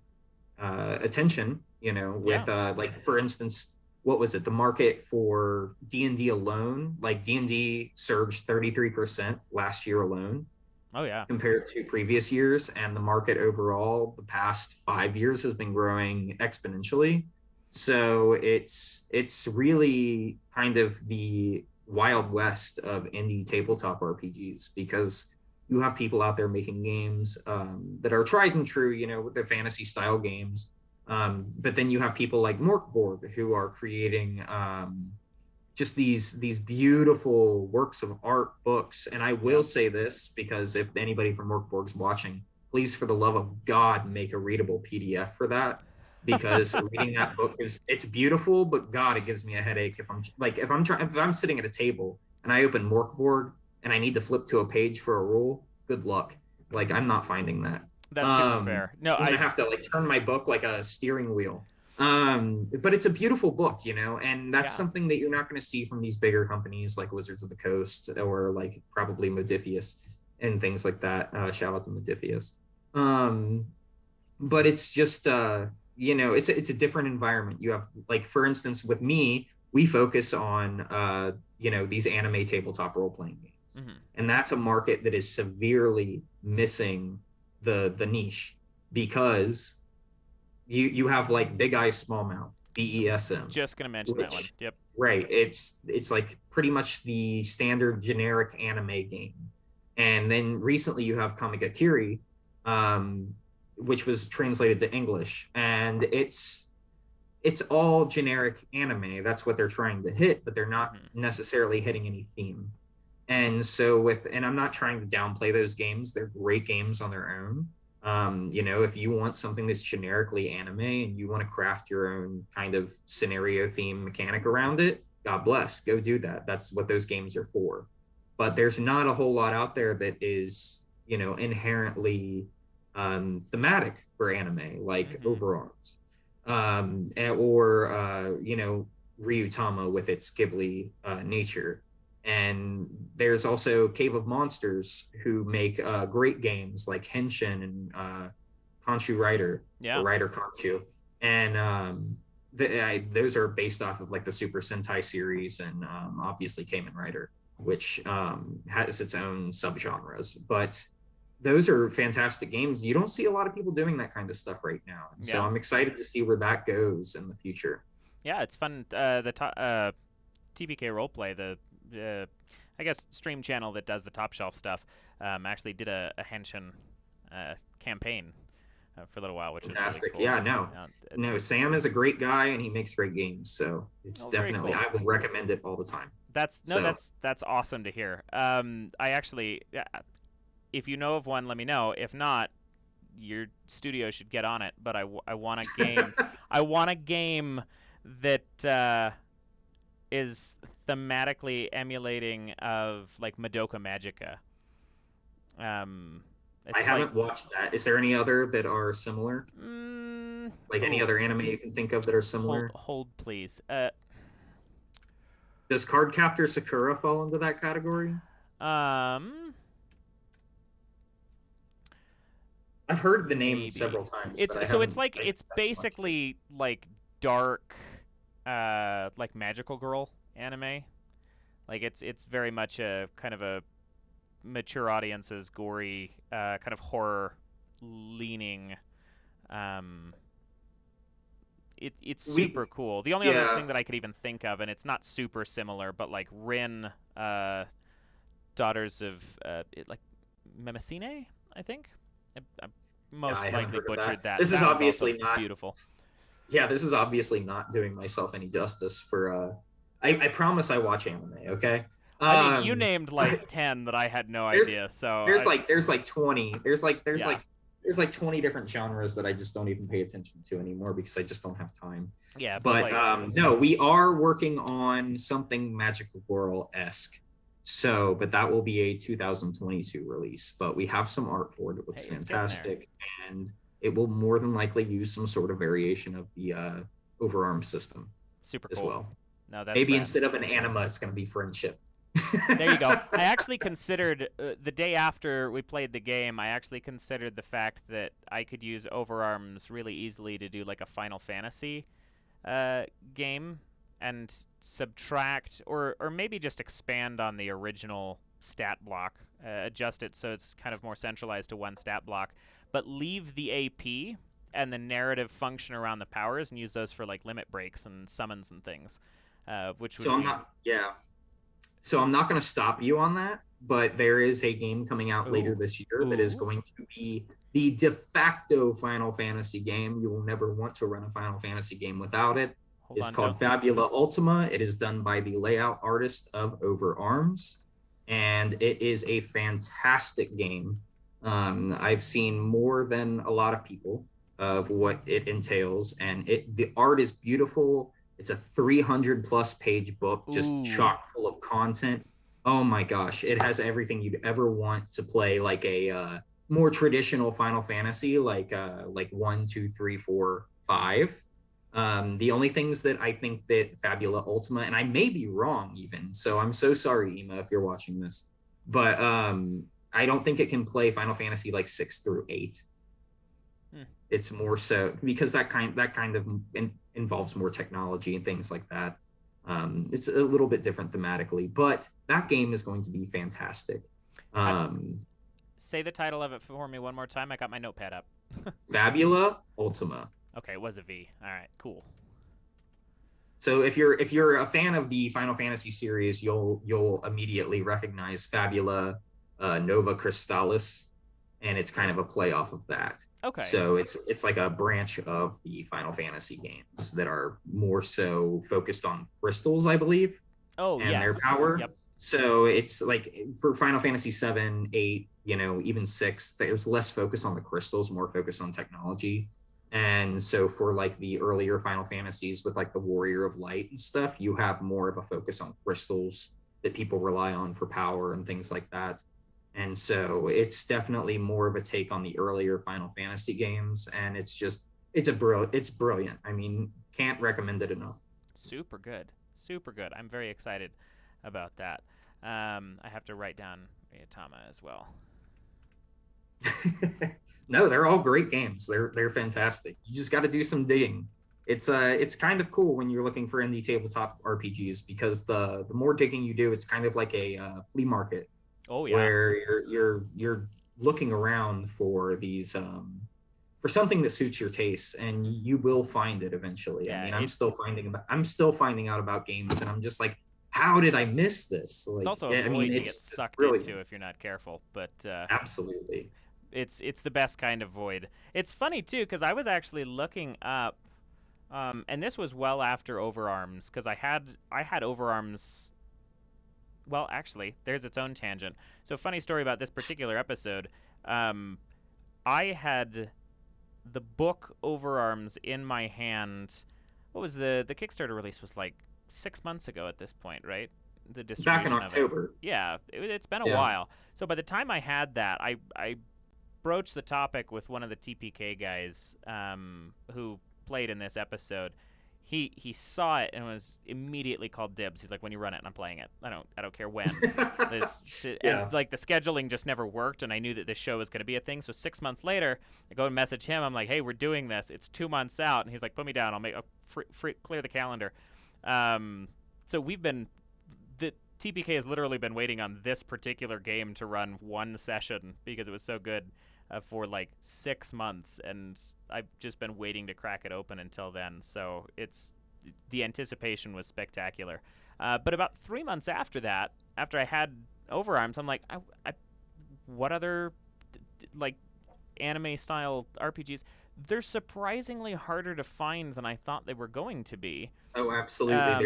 attention. Yeah. With like for instance, what was it? The market for D&D alone, like D&D surged 33% last year alone Oh yeah. compared to previous years, and the market overall the past 5 years has been growing exponentially. So it's really kind of the wild west of indie tabletop RPGs because you have people out there making games that are tried and true, with the fantasy style games. But then you have people like Morkborg who are creating just these beautiful works of art books. And I will Yep. say this because if anybody from Morkborg's watching, please, for the love of God, make a readable PDF for that because reading that book is it's beautiful, but God, it gives me a headache if I'm sitting at a table and I open Morkborg and I need to flip to a page for a rule. Good luck. Like I'm not finding that. That's super fair. No, I'm gonna I have to like turn my book like a steering wheel. But it's a beautiful book, and that's yeah. something that you're not going to see from these bigger companies like Wizards of the Coast or like probably Modifius and things like that. Shout out to Modifius. Um, but it's just it's a different environment. You have like for instance with me, we focus on these anime tabletop role playing games, Hmm. and that's a market that is severely missing the niche because you have like Big Eye Small Mouth, BESM, Just gonna mention that one. which Yep. right, it's like pretty much the standard generic anime game. And then recently you have Kamigakiri, um, which was translated to English, and it's all generic anime. That's what they're trying to hit, but they're not Hmm. necessarily hitting any theme. And I'm not trying to downplay those games. They're great games on their own. If you want something that's generically anime and you want to craft your own kind of scenario theme mechanic around it, God bless, go do that. That's what those games are for. But there's not a whole lot out there that is, inherently thematic for anime, like Mm-hmm. Overarms, or Ryutama with its Ghibli nature. And there's also Cave of Monsters, who make great games like Henshin and Khonshu Rider, or Yeah. Rider Khonshu, and those are based off of like the Super Sentai series, and obviously Kamen Rider, which has its own subgenres. But those are fantastic games. You don't see a lot of people doing that kind of stuff right now, and so Yeah. I'm excited to see where that goes in the future. Yeah, it's fun. TBK Roleplay, I guess stream channel that does the top shelf stuff, actually did a Henshin campaign for a little while, which was really Fantastic. cool. Yeah, no. No, It's Sam is a great guy and he makes great games. So it's oh, very definitely, cool. I would recommend it all the time. That's no, So that's awesome to hear. I actually, if you know of one, let me know. If not, your studio should get on it. But I want a game. I want a game that is thematically emulating of like Madoka Magica. Um, I it's like haven't watched that. Is there any other that are similar? Like any oh, other anime you can think of that are similar? hold please. Does Cardcaptor Sakura fall into that category? Um, I've heard the name maybe several times, it's but I so it's haven't like played it's that much of it. basically like dark, like magical girl anime. Like it's very much a kind of a mature audiences gory, kind of horror leaning. Um, it's We super cool. The only other yeah, thing that I could even think of, and it's not super similar, but like Rin, Daughters of like Memesine, I think. I yeah, most I haven't likely heard of that. butchered that. This is That one's also obviously not beautiful. yeah, this is obviously not doing myself any justice for I promise I watch anime, okay? I mean, you Um named like 10 that I had no there's idea. So there's like 20. yeah, There's like 20 different genres that I just don't even pay attention to anymore because I just don't have time. yeah, but But like, no, we are working on something Magical Girl-esque. So, but that will be a 2022 release. But we have some art for it. It looks hey, it's getting there. fantastic, and it will more than likely use some sort of variation of the overarm system Super as cool. well. No, that's Maybe rad. instead of an anima, it's going to be friendship. There you go. I actually considered the day after we played the game, I actually considered the fact that I could use overarms really easily to do like a Final Fantasy game and subtract or maybe just expand on the original stat block, adjust it so it's kind of more centralized to one stat block, but leave the AP and the narrative function around the powers and use those for like limit breaks and summons and things, which So would I'm be not, yeah. So I'm not going to stop you on that, but there is a game coming out later ooh this year that is ooh. going to be the de facto Final Fantasy game. You will never want to run a Final Fantasy game without it. Hold It's on, called don't. Fabula Ultima. It is done by the layout artist of Overarms, and it is a fantastic game. I've seen more than a lot of people of what it entails, and the art is beautiful. It's a 300 plus page book, just Ooh, chock full of content. Oh my gosh, it has everything you'd ever want to play like a more traditional Final Fantasy, like 1, 2, 3, 4, 5. The only things that I think that Fabula Ultima, and I may be wrong even, so I'm so sorry, Ema, if you're watching this, but I don't think it can play Final Fantasy like 6 through 8. hmm. It's more so because that kind of involves more technology and things like that. It's a little bit different thematically, but that game is going to be fantastic. I, Um, say the title of it for me one more time. I got my notepad up. Fabula Ultima. Okay, it was a V. All right, cool. So if you're a fan of the Final Fantasy series, you'll immediately recognize Fabula Nova Crystallis, and it's kind of a play off of that. Okay. So it's like a branch of the Final Fantasy games that are more so focused on crystals, I believe, Oh and their yes. power. Yep. So it's like for Final Fantasy 7, 8, even 6, there's less focus on the crystals, more focus on technology. And so for like the earlier Final Fantasies with like the Warrior of Light and stuff, you have more of a focus on crystals that people rely on for power and things like that. And so it's definitely more of a take on the earlier Final Fantasy games, and it's brilliant. I mean, can't recommend it enough. Super good. Super good. I'm very excited about that. I have to write down Ryutama as well. No, they're all great games. They're fantastic. You just got to do some digging. It's kind of cool when you're looking for indie tabletop RPGs because the more digging you do, it's kind of like a flea market Oh yeah. where you're looking around for these for something that suits your tastes, and you will find it eventually. I Yeah, mean, I'm still finding out about games, and I'm just like, how did I miss this? it's Like, also a yeah, I mean, void to get it's sucked into brilliant. if you're not careful, but Absolutely. it's the best kind of void. It's funny too because I was actually looking up, and this was well after Overarms because I had Overarms. Well, actually, there's its own tangent. So, funny story about this particular episode. Um, I had the book Overarms in my hand. What was the Kickstarter release was like 6 months ago at this point, right? The Back in distribution of it. October. Yeah, it's been a Yeah. while. So by the time I had that, I broached the topic with one of the TPK guys who played in this episode. He saw it and was immediately called dibs. He's like, when you run it, and I'm playing it. I don't care when. This and Yeah. like the scheduling just never worked, and I knew that this show was going to be a thing. So 6 months later, I go and message him. I'm like, hey, we're doing this. It's 2 months out, and he's like, put me down. I'll clear the calendar. Um, so we've been the TPK has literally been waiting on this particular game to run one session because it was so good for like 6 months, and I've just been waiting to crack it open until then. So it's the anticipation was spectacular. But about 3 months after that, after I had Overarms, I'm like, what other like anime style RPGs? They're surprisingly harder to find than I thought they were going to be. Oh, absolutely. Um,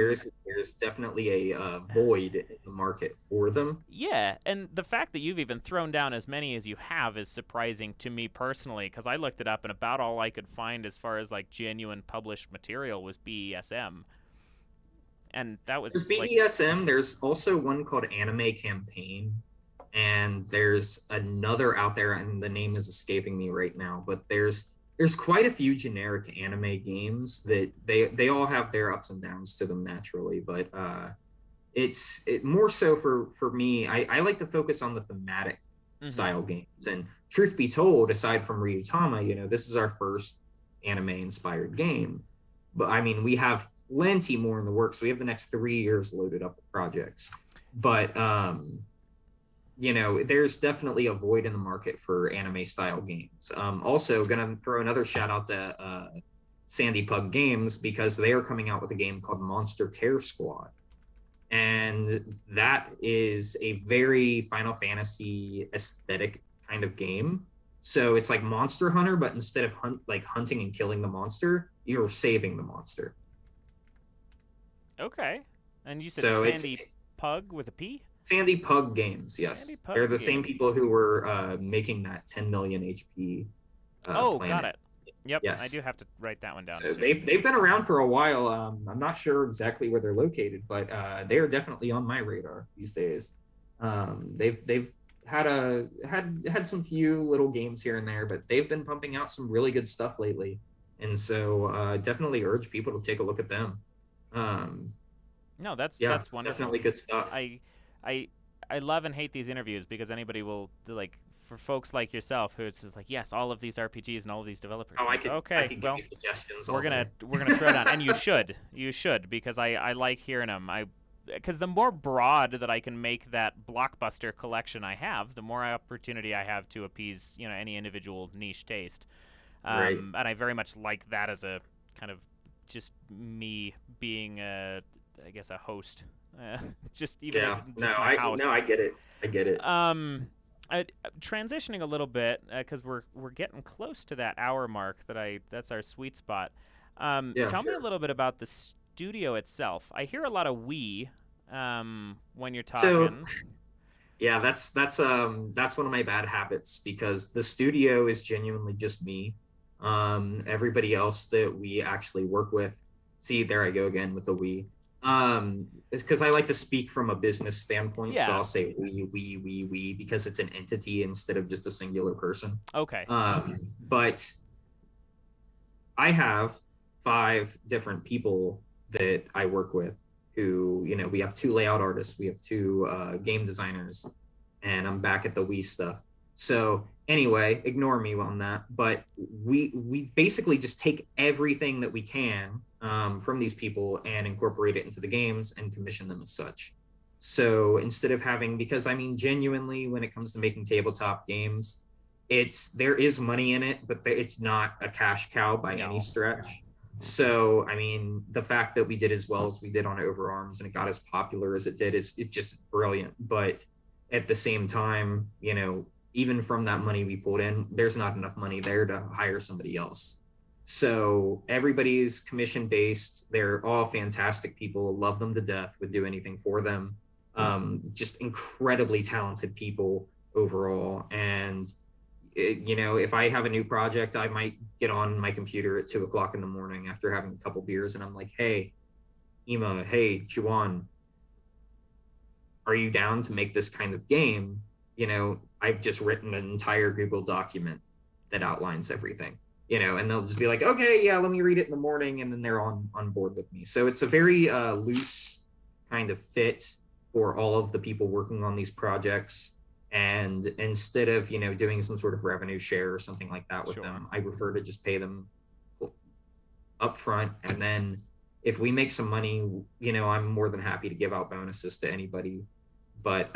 There's definitely a void in the market for them. Yeah, and the fact that you've even thrown down as many as you have is surprising to me personally, because I looked it up and about all I could find as far as like genuine published material was BESM, and that was There's like, BESM. There's also one called Anime Campaign, and there's another out there, and the name is escaping me right now. But there's quite a few generic anime games that they all have their ups and downs to them naturally, but more so for me. I like to focus on the thematic mm-hmm. style games. And truth be told, aside from Ryutama, this is our first anime inspired game. But I mean, we have plenty more in the works. We have the next 3 years loaded up with projects. But there's definitely a void in the market for anime style games. Also, gonna throw another shout out to Sandy Pug Games because they are coming out with a game called Monster Care Squad, and that is a very Final Fantasy aesthetic kind of game. So it's like Monster Hunter, but instead of hunting and killing the monster, you're saving the monster. Okay. And you said So it's Sandy Pug with a P? Sandy Pug Games. Sandy Yes, they're Pug the same Games. people who were making that 10 million HP Oh, got planet. it. Yep, I do Yes. have to write that one down So too. they've been around for a while. I'm not sure exactly where they're located, but they are definitely on my radar these days. They've had some few little games here and there, but they've been pumping out some really good stuff lately, and so definitely urge people to take a look at them. Um, No, that's yeah, that's wonderful. definitely good stuff. I I I love and hate these interviews because anybody will like for folks like yourself who it's just like, yes, all of these RPGs and all of these developers. Oh, I'm like, I okay, could give well, you suggestions we're all gonna day. we're gonna throw down, and you should because I like hearing them. I because the more broad that I can make that blockbuster collection I have, the more opportunity I have to appease any individual niche taste. Right. And I very much like that as a kind of just me being I guess a host, uh, just even Yeah. No, just my I no, house. I get it. I get it. Um, transitioning a little bit because we're getting close to that hour mark that's our sweet spot. Yeah, Tell me a sure. little bit about the studio itself. I hear a lot of we when you're So talking. yeah, that's one of my bad habits because the studio is genuinely just me. Everybody else that we actually work with, see, there I go again with the we. It's because I like to speak from a business standpoint, so Yeah. I'll say we because it's an entity instead of just a singular person. Okay. But I have 5 different people that I work with who, we have 2 layout artists, we have 2 game designers, and I'm back at the we stuff. So anyway, ignore me on that. But we basically just take everything that we can from these people and incorporate it into the games and commission them as such. So instead of having, because I mean, genuinely, when it comes to making tabletop games, there is money in it, but it's not a cash cow by any No. stretch. So I mean, the fact that we did as well as we did on Overarms and it got as popular as it did is it's just brilliant. But at the same time, even from that money we pulled in, there's not enough money there to hire somebody else. So everybody's commission based. They're all fantastic people. Love them to death. Would do anything for them. Just incredibly talented people overall. And if I have a new project, I might get on my computer at 2 o'clock in the morning after having a couple beers, and I'm like, "Hey, Ema, hey, Juan, are you down to make this kind of game?" I've just written an entire Google document that outlines everything. And they'll just be like, "Okay, yeah, let me read it in the morning," and then they're on board with me. So it's a very loose kind of fit for all of the people working on these projects. And instead of doing some sort of revenue share or something like that with Sure. them, I prefer to just pay them up front, and then if we make some money, I'm more than happy to give out bonuses to anybody. But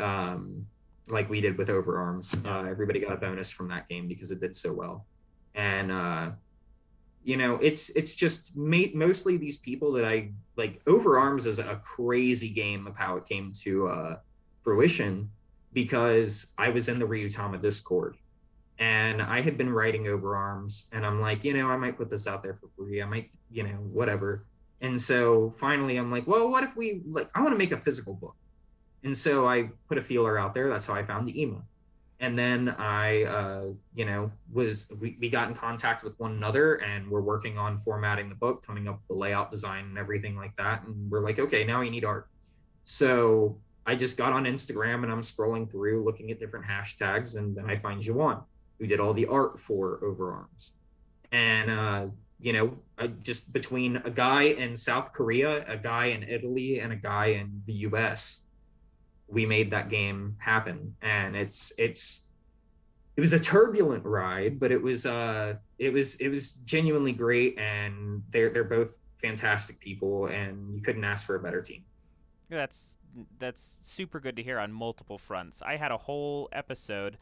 like we did with Overarms, everybody got a bonus from that game because it did so well. And it's just mostly these people that I like. Overarms is a crazy game of how it came to fruition, because I was in the Ryutama Discord and I had been writing Overarms, and I'm like, I might put this out there for free. I might, whatever. And so finally I'm like, well, what if I want to make a physical book. And so I put a feeler out there. That's how I found the email. And then we got in contact with one another, and we're working on formatting the book, coming up with the layout design and everything like that. And we're like, okay, now we need art. So I just got on Instagram and I'm scrolling through looking at different hashtags. And then I find Juwan, who did all the art for Overarms. And, just between a guy in South Korea, a guy in Italy, and a guy in the US, we made that game happen. And it was a turbulent ride, but it was genuinely great. And they're both fantastic people, and you couldn't ask for a better team. That's super good to hear on multiple fronts. I had a whole episode.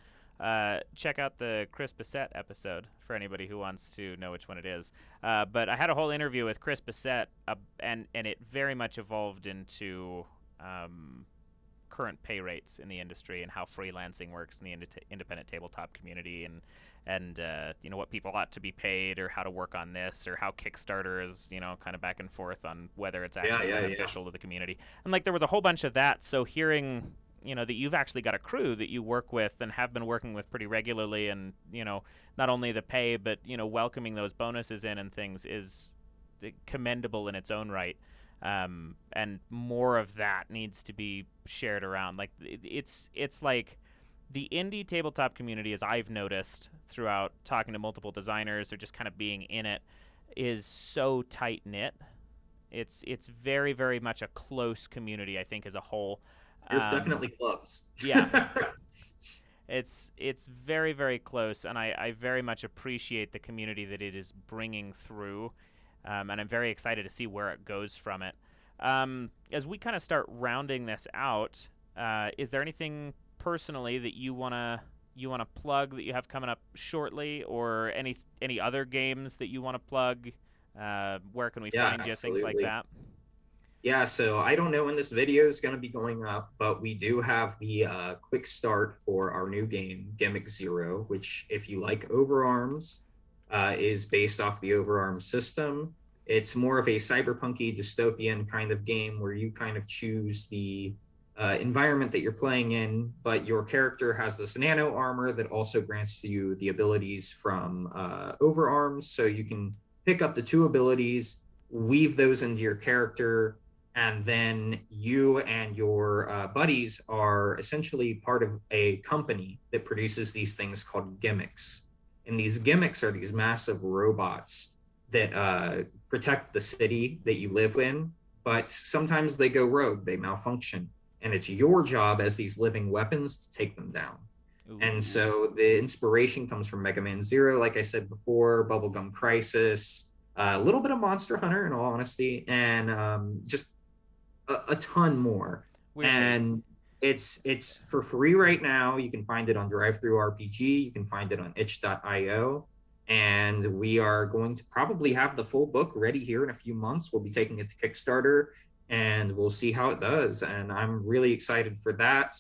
Check out the Chris Bissett episode for anybody who wants to know which one it is. But I had a whole interview with Chris Bissett, and it very much evolved into current pay rates in the industry and how freelancing works in the independent tabletop community, and what people ought to be paid, or how to work on this, or how Kickstarter is kind of back and forth on whether it's actually beneficial to the community. And like there was a whole bunch of that. So hearing that you've actually got a crew that you work with and have been working with pretty regularly, and not only the pay, but welcoming those bonuses in and things is commendable in its own right. And more of that needs to be shared around. Like it's like the indie tabletop community, as I've noticed throughout talking to multiple designers or just kind of being in it, is so tight knit. It's very, very much a close community, I think, as a whole. There's definitely clubs. Yeah. It's very, very close, and I very much appreciate the community that it is bringing through, and I'm very excited to see where it goes from it. As we kind of start rounding this out, is there anything personally that you wanna plug that you have coming up shortly, or any other games that you want to plug? Where can we find you? Things like Absolutely. that. Yeah, so I don't know when this video is going to be going up, but we do have the quick start for our new game, Gimmick Zero, which, if you like Overarms, is based off the Overarms system. It's more of a cyberpunky dystopian kind of game where you kind of choose the environment that you're playing in, but your character has this nano armor that also grants you the abilities from overarms. So you can pick up the two abilities, weave those into your character, and then you and your buddies are essentially part of a company that produces these things called gimmicks. And these gimmicks are these massive robots that protect the city that you live in, but sometimes they go rogue, they malfunction, and it's your job as these living weapons to take them down. And Ooh. so the inspiration comes from Mega Man Zero, like I said before, Bubblegum Crisis, a little bit of Monster Hunter, in all honesty, and just a ton more. Weirdly. And it's for free right now. You can find it on Drive Through RPG. You can find it on itch.io. And we are going to probably have the full book ready here in a few months. We'll be taking it to Kickstarter and we'll see how it does. And I'm really excited for that.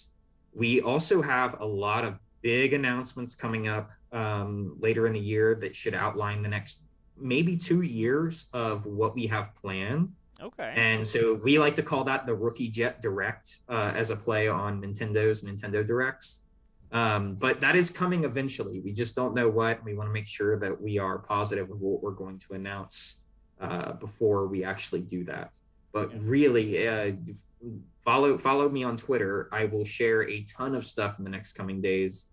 We also have a lot of big announcements coming up later in the year that should outline the next maybe 2 years of what we have planned. Okay. And so we like to call that the Rookie Jet Direct as a play on Nintendo's Nintendo Directs. But that is coming eventually. We just don't know what. We want to make sure that we are positive of what we're going to announce before we actually do that. But Yeah. really, follow me on Twitter. I will share a ton of stuff in the next coming days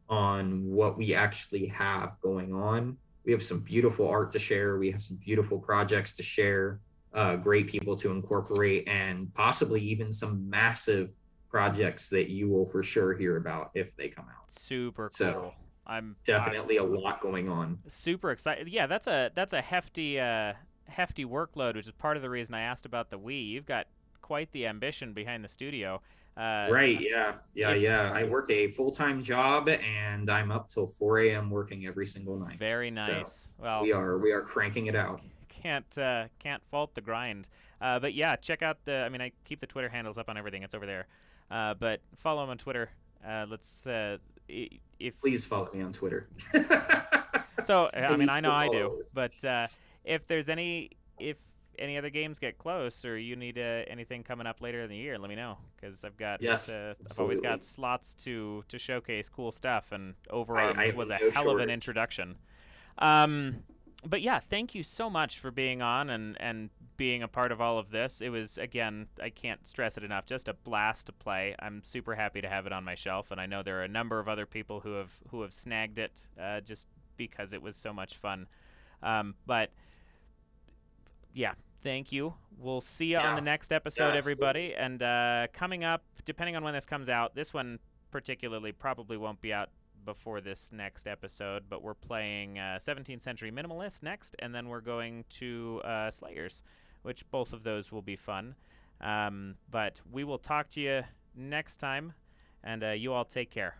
on what we actually have going on. We have some beautiful art to share. We have some beautiful projects to share, great people to incorporate, and possibly even some massive projects that you will for sure hear about if they come out. Super So cool. I'm definitely a lot going on. super excited. Yeah, that's a hefty workload, which is part of the reason I asked about the Wii. You've got quite the ambition behind the studio. Uh, Right. Yeah. Yeah. if Yeah. I work a full-time job and I'm up till 4 a.m. working every single night. Very So nice. Well, we are cranking it out. can't fault the grind. But yeah, check out the. I mean, I keep the Twitter handles up on everything. It's over there. But follow him on Twitter. Let's if Please follow me on Twitter. so. I I mean, need I know more I do. followers. But if there's if any other games get close or you need anything coming up later in the year, let me know because Yes, I've always got absolutely. slots to showcase cool stuff, and I Overarms have was a no hell of an shortage. introduction. Um, but yeah, thank you so much for being on and being a part of all of this. It was, again, I can't stress it enough, just a blast to play. I'm super happy to have it on my shelf, and I know there are a number of other people who have snagged it just because it was so much fun. But yeah, thank you. We'll see you on the Yeah, next yeah, episode, absolutely. everybody. And coming up, depending on when this comes out, this one particularly probably won't be out before this next episode, but we're playing 17th Century Minimalist next, and then we're going to Slayers, which both of those will be fun. But we will talk to you next time, and you all take care.